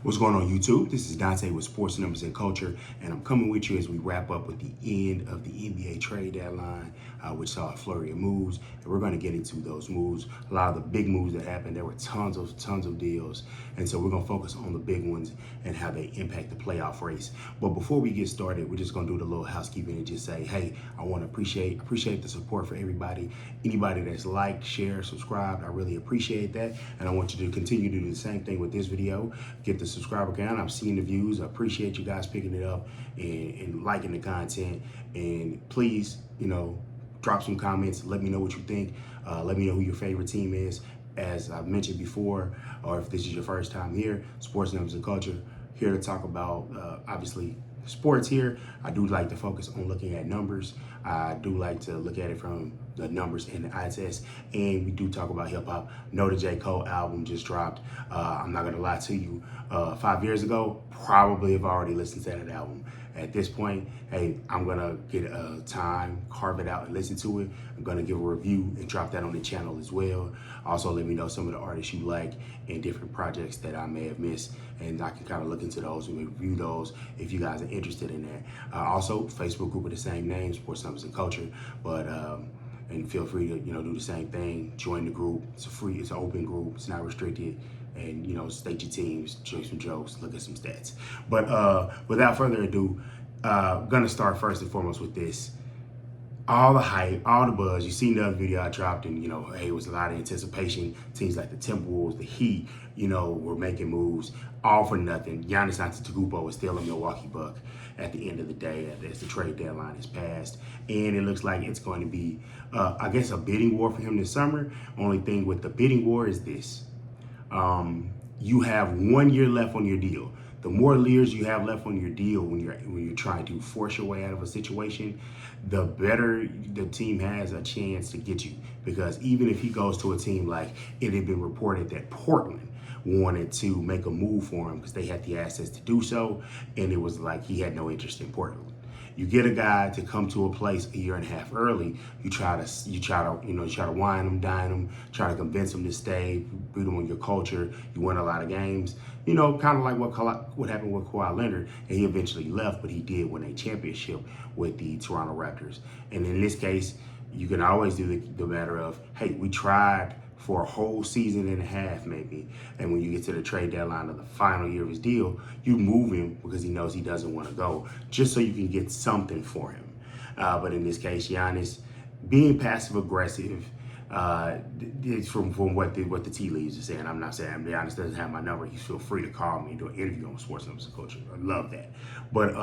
What's going on, YouTube? This is Dante with Sports Numbers and Culture, and I'm coming with you as we wrap up with the end of the NBA trade deadline, which saw a flurry of moves, and we're going to get into those moves. A lot of the big moves that happened, there were tons of deals, and so we're going to focus on the big ones and how they impact the playoff race. But before we get started, we're just going to do the little housekeeping and just say, hey, I want to appreciate the support for everybody. Anybody that's liked, shared, subscribed, I really appreciate that, and I want you to continue to do the same thing with this video. Get the subscriber count. I'm seeing the views. I appreciate you guys picking it up and liking the content. And please, drop some comments. Let me know what you think. Let me know who your favorite team is. As I've mentioned before, or if this is your first time here, Sports Numbers and Culture, here to talk about, obviously, sports here. I do like to focus on looking at numbers. I do like to look at it from the numbers and the eye test. And we do talk about hip hop. Know the J. Cole album just dropped. I'm not gonna lie to you. 5 years ago, probably have already listened to that album. At this point, hey, I'm gonna get a time, carve it out and listen to it. I'm gonna give a review and drop that on the channel as well. Also, let me know some of the artists you like and different projects that I may have missed, and I can kind of look into those and review those if you guys are interested in that. Also, Facebook group with the same name, Sports Numbers and Culture, but and feel free to do the same thing. Join the group. It's it's an open group. It's not restricted. And state your teams, show some jokes, look at some stats. But without further ado, gonna start first and foremost with this. All the hype, all the buzz. You seen the other video I dropped, and hey, it was a lot of anticipation. Teams like the Timberwolves, the Heat, were making moves, all for nothing. Giannis Antetokounmpo is still a Milwaukee Buck at the end of the day, as the trade deadline is passed, and it looks like it's going to be, I guess, a bidding war for him this summer. Only thing with the bidding war is this: you have 1 year left on your deal. The more years you have left on your deal when you're trying to force your way out of a situation, the better the team has a chance to get you. Because even if he goes to a team, like it had been reported that Portland wanted to make a move for him because they had the assets to do so, and it was like he had no interest in Portland. You get a guy to come to a place a year and a half early. You try to wine him, dine him, try to convince him to stay, beat him on your culture. You win a lot of games. Kind of like what happened with Kawhi Leonard, and he eventually left, but he did win a championship with the Toronto Raptors. And in this case, you can always do the matter of, hey, we tried for a whole season and a half maybe, and when you get to the trade deadline of the final year of his deal, you move him because he knows he doesn't want to go, just so you can get something for him. But in this case, Giannis being passive aggressive, from what the tea leaves are saying. I'm not saying Giannis doesn't have my number. You feel free to call me and do an interview on Sports Numbers and Culture. I love that. But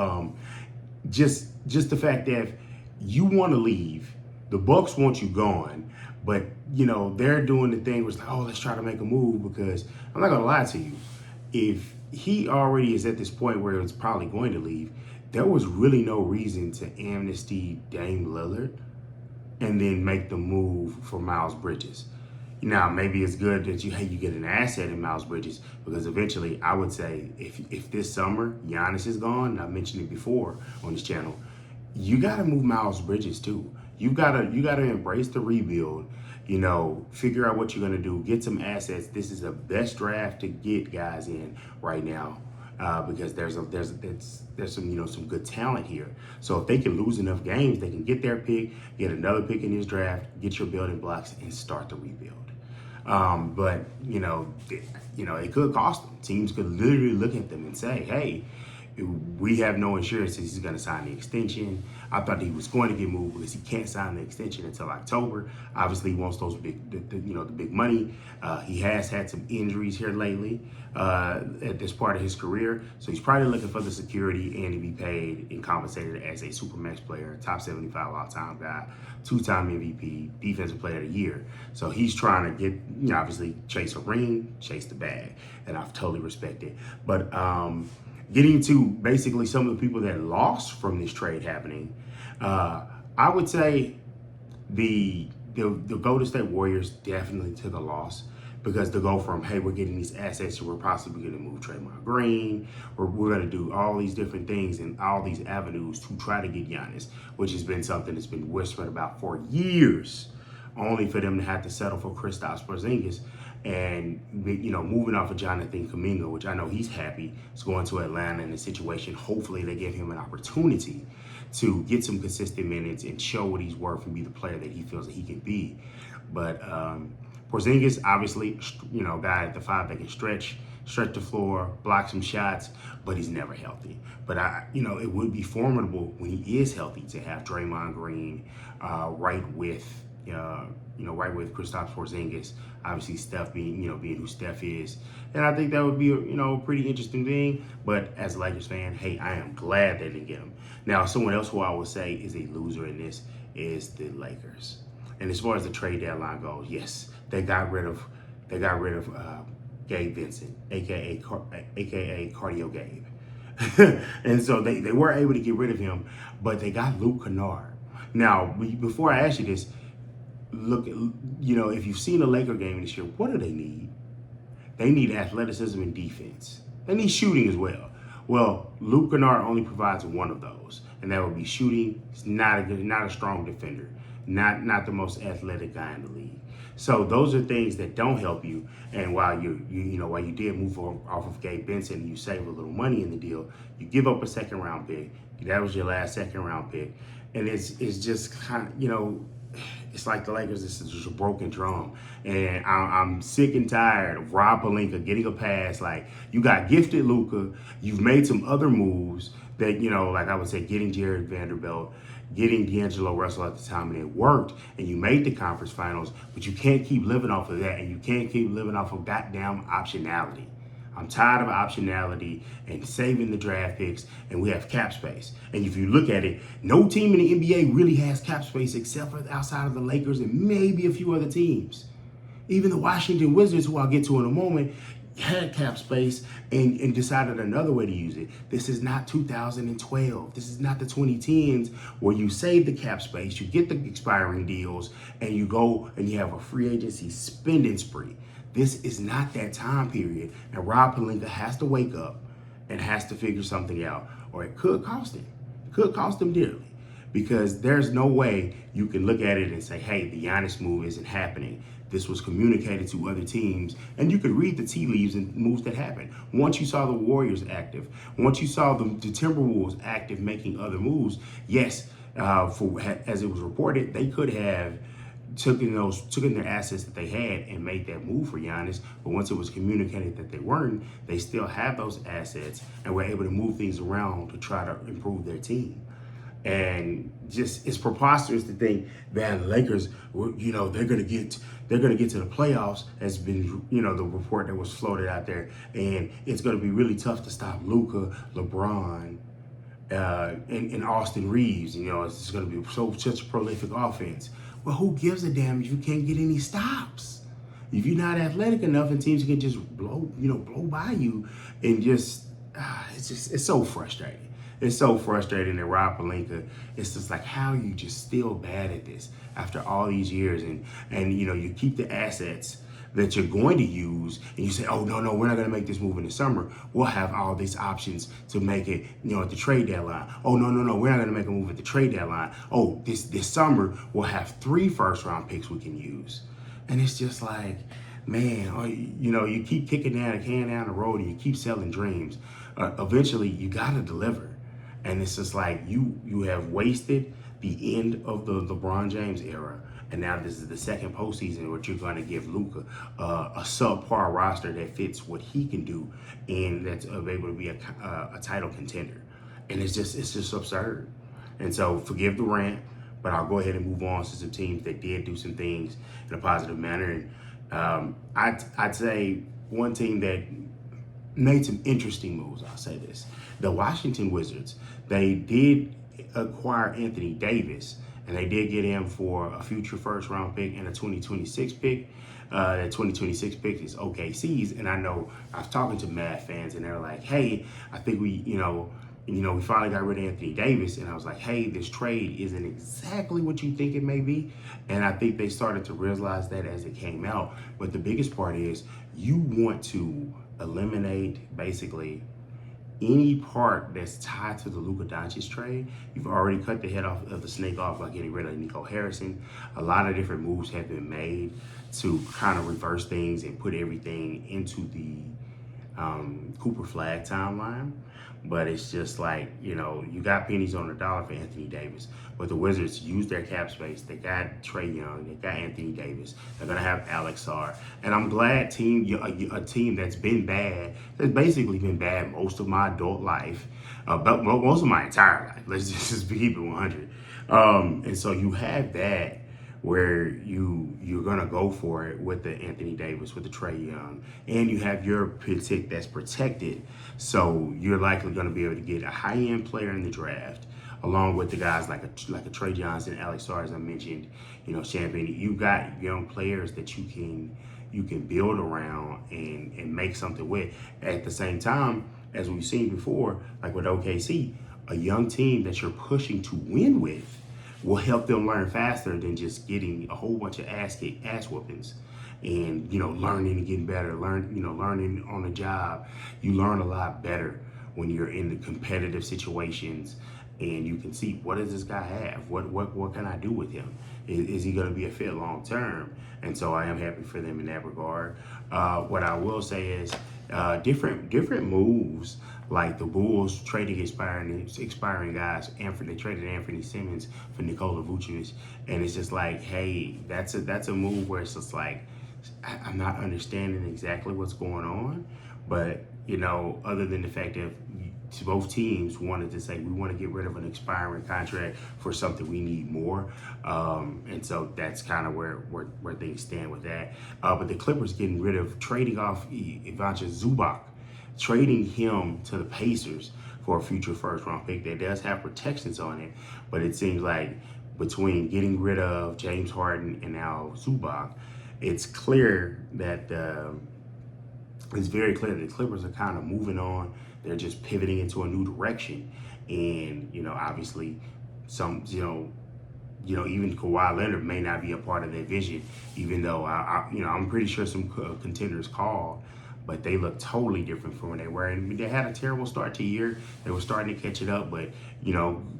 just the fact that you want to leave, the Bucks want you gone, but they're doing the thing where it's like, oh, let's try to make a move, because I'm not gonna lie to you, if he already is at this point where it's probably going to leave, there was really no reason to amnesty Dame Lillard and then make the move for Miles Bridges. Now, maybe it's good that you get an asset in Miles Bridges, because eventually I would say if this summer Giannis is gone, and I mentioned it before on this channel, you got to move Miles Bridges too. You gotta embrace the rebuild. Figure out what you're gonna do. Get some assets. This is the best draft to get guys in right now, because there's some good talent here. So if they can lose enough games, they can get their pick, get another pick in this draft, get your building blocks, and start the rebuild. But it could cost them. Teams could literally look at them and say, hey, we have no insurance that he's going to sign the extension. I thought he was going to get moved because he can't sign the extension until October. Obviously, he wants those the big money. He has had some injuries here lately at this part of his career, so he's probably looking for the security and to be paid and compensated as a supermax player, top 75 all-time guy, 2-time MVP, defensive player of the year. So he's trying to get, obviously, chase a ring, chase the bag, and I've totally respect it. But getting to basically some of the people that lost from this trade happening, I would say the Golden State Warriors definitely took a loss, because to go from, hey, we're getting these assets, so we're possibly going to move Draymond Green, or we're going to do all these different things and all these avenues to try to get Giannis, which has been something that's been whispered about for years, only for them to have to settle for Kristaps Porzingis. And, you know, moving off of Jonathan Kuminga, which I know he's happy, is going to Atlanta in a situation. Hopefully they give him an opportunity to get some consistent minutes and show what he's worth and be the player that he feels that he can be. But Porzingis, obviously, you know, guy at the 5 that can stretch the floor, block some shots, but he's never healthy. But you know, it would be formidable when he is healthy to have Draymond Green right with right with Kristaps Porzingis. Obviously, Steph being who Steph is, and I think that would be a pretty interesting thing. But as a Lakers fan, hey, I am glad they didn't get him. Now, someone else who I would say is a loser in this is the Lakers. And as far as the trade deadline goes, yes, they got rid of Gabe Vincent, aka Cardio Gabe. And so they were able to get rid of him, but they got Luke Kennard. Now, before I ask you this, look, if you've seen a Laker game this year, what do they need? They need athleticism and defense. They need shooting as well. Well, Luke Kennard only provides one of those, and that would be shooting. He's not a strong defender, not the most athletic guy in the league. So those are things that don't help you. And while while you did move off of Gabe Vincent and you save a little money in the deal, you give up a 2nd round pick. That was your last 2nd round pick, and it's just kind of it's like the Lakers. This is just a broken drum, and I'm sick and tired of Rob Pelinka getting a pass. Like, you got gifted Luka, you've made some other moves that like I would say, getting Jared Vanderbilt, getting D'Angelo Russell at the time, and it worked, and you made the conference finals, but you can't keep living off of that, and you can't keep living off of goddamn optionality. I'm tired of optionality and saving the draft picks, and we have cap space. And if you look at it, no team in the NBA really has cap space except for outside of the Lakers and maybe a few other teams. Even the Washington Wizards, who I'll get to in a moment, had cap space and decided another way to use it. This is not 2012. This is not the 2010s where you save the cap space, you get the expiring deals, and you go and you have a free agency spending spree. This is not that time period, and Rob Pelinka has to wake up and has to figure something out, or it could cost him. It could cost him dearly, because there's no way you can look at it and say, hey, the Giannis move isn't happening. This was communicated to other teams, and you could read the tea leaves and moves that happened. Once you saw the Warriors active, once you saw the Timberwolves active making other moves, yes, as it was reported, they could have taken their assets that they had and made that move for Giannis. But once it was communicated that they weren't, they still have those assets and were able to move things around to try to improve their team. And just, it's preposterous to think that the Lakers, they're gonna get to the playoffs. Has been, the report that was floated out there, and it's gonna be really tough to stop Luka, LeBron, and Austin Reeves. It's gonna be such a prolific offense. Well, who gives a damn if you can't get any stops? If you're not athletic enough and teams can just blow by you, and it's so frustrating. It's so frustrating that Rob Pelinka, it's just like, how are you just still bad at this after all these years? And you keep the assets that you're going to use, and you say, oh, no, we're not going to make this move in the summer. We'll have all these options to make it, at the trade deadline. Oh, no, we're not going to make a move at the trade deadline. Oh, this summer we'll have 3 first-round picks we can use. And it's just like, man, you keep kicking the can down the road and you keep selling dreams. Eventually, you got to deliver. And it's just like, you have wasted the end of the LeBron James era. And now this is the second postseason where you're going to give Luka a subpar roster that fits what he can do, and that's able to be a title contender. And it's just absurd. And so forgive the rant, but I'll go ahead and move on to some teams that did do some things in a positive manner. And I'd say one team that made some interesting moves, I'll say this. The Washington Wizards, they did acquire Anthony Davis, and they did get him for a future first-round pick and a 2026 pick. That 2026 pick is OKC's, and I know I was talking to Mad fans, and they're like, hey, I think we finally got rid of Anthony Davis. And I was like, hey, this trade isn't exactly what you think it may be. And I think they started to realize that as it came out. But the biggest part is, you want to eliminate basically any part that's tied to the Luka Doncic trade, you've already cut the head off of the snake off by getting rid of Nico Harrison. A lot of different moves have been made to kind of reverse things and put everything into the Cooper Flag timeline. But it's just like, you got pennies on the dollar for Anthony Davis. But the Wizards use their cap space. They got Trae Young. They got Anthony Davis. They're going to have Alex Sarr. And I'm glad a team that's been bad, that's basically been bad most of my adult life, but most of my entire life. Let's just keep it 100. And so you have that where you're gonna go for it with the Anthony Davis, with the Trae Young, and you have your pick that's protected. So you're likely gonna be able to get a high-end player in the draft, along with the guys like a Trae Johnson, Alex Sarr, as I mentioned, Champagne. You got young players that you can build around and make something with. At the same time, as we've seen before, like with OKC, a young team that you're pushing to win with will help them learn faster than just getting a whole bunch of ass whoopings and learning and getting better, learning on the job. You learn a lot better when you're in the competitive situations and you can see, what does this guy have? What can I do with him? Is he going to be a fit long term? And so I am happy for them in that regard. What I will say is different moves, like the Bulls trading expiring guys. They traded Anthony Simmons for Nikola Vucevic, and it's just like, hey, that's a move where it's just like, I'm not understanding exactly what's going on, but other than the fact that both teams wanted to say, we want to get rid of an expiring contract for something we need more, and so that's kind of where things stand with that. But the Clippers trading off Ivica Zubac, trading him to the Pacers for a future first-round pick that does have protections on it, but it seems like between getting rid of James Harden and now Zubac, it's clear that it's very clear that the Clippers are kind of moving on. They're just pivoting into a new direction, and obviously, even Kawhi Leonard may not be a part of that vision. Even though I'm pretty sure some contenders called, but they look totally different from when they were. And they had a terrible start to the year. They were starting to catch it up, but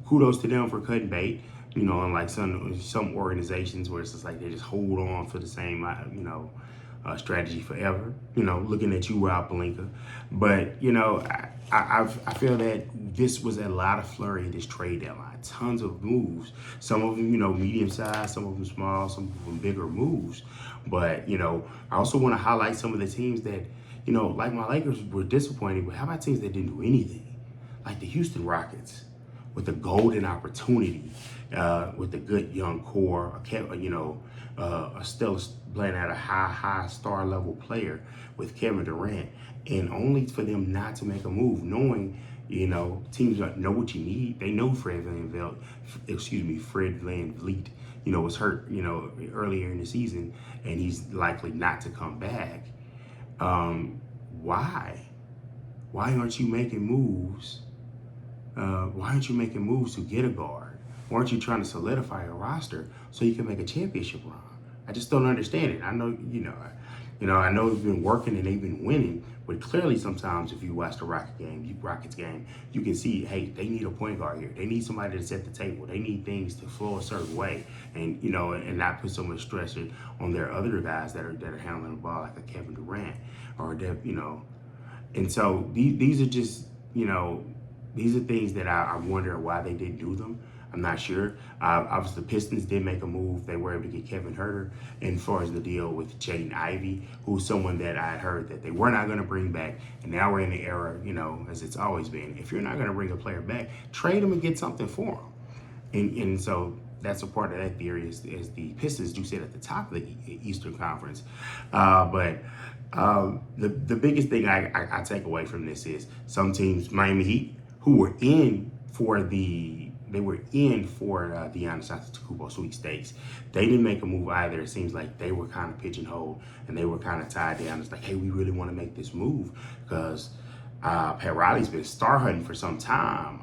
kudos to them for cutting bait. Unlike some organizations where it's just like they just hold on for the same strategy forever. Looking at you, Rob Pelinka. But I feel that this was a lot of flurry in this trade deadline. Tons of moves. Some of them medium size, some of them small, some of them bigger moves. But I also want to highlight some of the teams that like my Lakers were disappointed. But how about teams that didn't do anything, like the Houston Rockets, with the golden opportunity, with the good young core, still playing at a high star level player with Kevin Durant, and only for them not to make a move, knowing teams know what you need. They know Fred VanVleet, was hurt, earlier in the season, and he's likely not to come back. Why aren't you making moves? Why aren't you making moves to get a guard? Why aren't you trying to solidify a roster so you can make a championship run? I just don't understand it. I know, I know they've been working and they've been winning, but clearly sometimes if you watch the Rockets game, you can see, hey, they need a point guard here. They need somebody to set the table. They need things to flow a certain way, and and not put so much stress on their other guys that are handling the ball, like a Kevin Durant or And so these are just these are things that I'm wondering why they didn't do them. I'm not sure. Obviously, the Pistons did make a move. They were able to get Kevin Huerter. And as far as the deal with Jaden Ivey, who's someone that I had heard that they were not going to bring back. And now we're in the era, as it's always been. If you're not going to bring a player back, trade him and get something for him. And so that's a part of that theory is the Pistons do sit at the top of the Eastern Conference. But the biggest thing I take away from this is some teams, Miami Heat, who were in for the Giannis Antetokounmpo sweepstakes. They didn't make a move either. It seems like they were kind of pigeonholed and they were kind of tied down. It's like, hey, we really want to make this move because Pat Riley's been star hunting for some time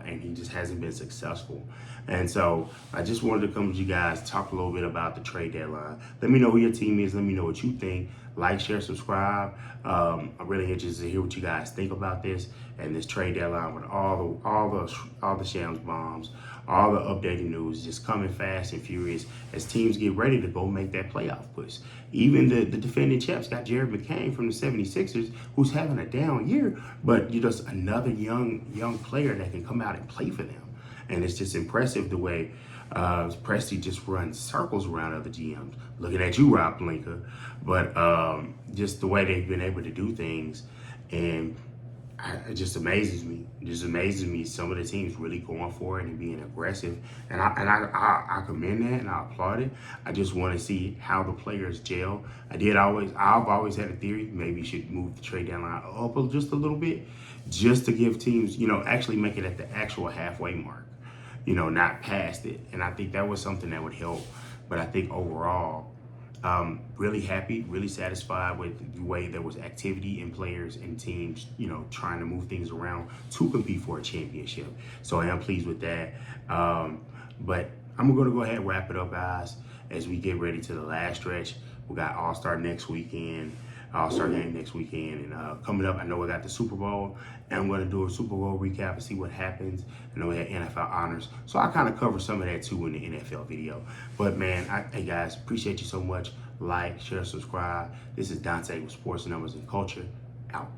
and he just hasn't been successful. And so I just wanted to come to you guys, talk a little bit about the trade deadline. Let me know who your team is. Let me know what you think. Like, share, subscribe. I'm really interested to hear what you guys think about this and this trade deadline with all the shams bombs, all the updated news just coming fast and furious as teams get ready to go make that playoff push. Even the defending champs got Jared McCain from the 76ers, who's having a down year, but you're just another young player that can come out and play for them. And it's just impressive the way Presti just runs circles around other GMs. Looking at you, Rob Pelinka, but just the way they've been able to do things, and it just amazes me. It just amazes me some of the teams really going for it and being aggressive, and I commend that and I applaud it. I just want to see how the players gel. I've always had a theory maybe you should move the trade deadline up just a little bit, just to give teams, actually make it at the actual halfway mark, not past it. And I think that was something that would help. But I think overall, really happy, really satisfied with the way there was activity in players and teams, trying to move things around to compete for a championship. So I am pleased with that. But I'm going to go ahead and wrap it up, guys, as we get ready to the last stretch. We got All-Star game next weekend, and coming up, I know we got the Super Bowl, and I'm going to do a Super Bowl recap and see what happens. I know we had NFL honors, so I kind of cover some of that too in the NFL video. But man, hey guys, appreciate you so much. Like, share, subscribe. This is Dante with Sports Numbers and Culture. Out.